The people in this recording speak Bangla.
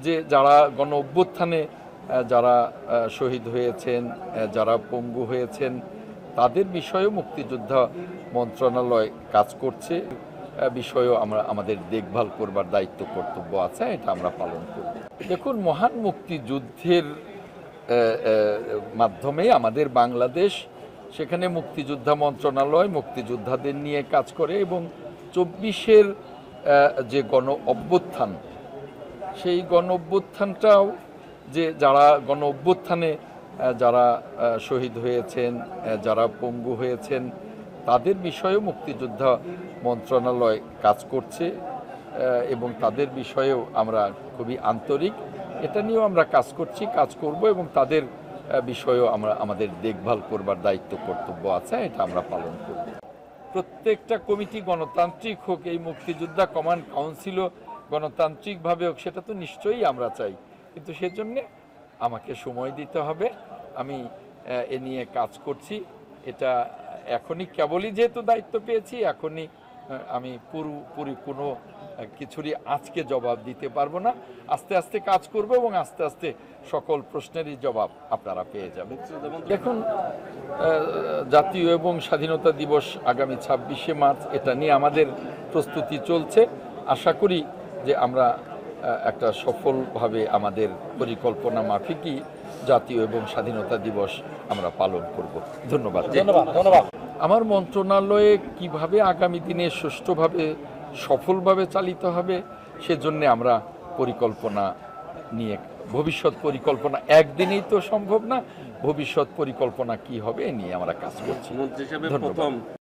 যে যারা গণ অভ্যুত্থানে যারা শহীদ হয়েছেন, যারা পঙ্গু হয়েছেন, তাদের বিষয়েও মুক্তিযোদ্ধা মন্ত্রণালয় কাজ করছে। বিষয়েও আমরা আমাদের দেখভাল করবার দায়িত্ব কর্তব্য আছে, এটা আমরা পালন করব। দেখুন, মহান মুক্তিযুদ্ধের মাধ্যমে আমাদের বাংলাদেশ, সেখানে মুক্তিযোদ্ধা মন্ত্রণালয় মুক্তিযোদ্ধাদের নিয়ে কাজ করে এবং ২৪-এর যে গণ অভ্যুত্থান, সেই গণ অভ্যুত্থানটাও যে যারা গণ অভ্যুত্থানে যারা শহীদ হয়েছেন, যারা পঙ্গু হয়েছেন, তাদের বিষয়েও মুক্তিযোদ্ধা মন্ত্রণালয় কাজ করছে এবং তাদের বিষয়েও আমরা খুবই আন্তরিক। এটা নিয়েও আমরা কাজ করব এবং তাদের বিষয়েও আমরা আমাদের দেখভাল করবার দায়িত্ব কর্তব্য আছে, এটা আমরা পালন করব। প্রত্যেকটা কমিটি গণতান্ত্রিক হোক, এই মুক্তিযোদ্ধা কমান্ড কাউন্সিলও গণতান্ত্রিকভাবে হোক, সেটা তো নিশ্চয়ই আমরা চাই, কিন্তু সেজন্যে আমাকে সময় দিতে হবে। আমি এ নিয়ে কাজ করছি। এটা এখনই কেবলই যেহেতু দায়িত্ব পেয়েছি, এখনই আমি পুরোপুরি কোনো কিছুরই আজকে জবাব দিতে পারবো না। আস্তে আস্তে কাজ করব এবং আস্তে আস্তে সকল প্রশ্নেরই জবাব আপনারা পেয়ে যাবেন। দেখুন, জাতীয় এবং স্বাধীনতা দিবস আগামী ২৬শে মার্চ, এটা নিয়ে আমাদের প্রস্তুতি চলছে। আশা করি যে আমরা একটা সফলভাবে আমাদের পরিকল্পনা মাফিকই জাতীয় এবং স্বাধীনতা দিবস আমরা পালন করব। ধন্যবাদ। আমার মন্ত্রণালয়ে কিভাবে আগামী দিনে সুষ্ঠুভাবে সফলভাবে চালিত হবে, সেজন্য আমরা পরিকল্পনা নিয়ে, ভবিষ্যৎ পরিকল্পনা একদিনেই তো সম্ভব না, ভবিষ্যৎ পরিকল্পনা কি হবে এ নিয়ে আমরা কাজ করছি। ধন্যবাদ।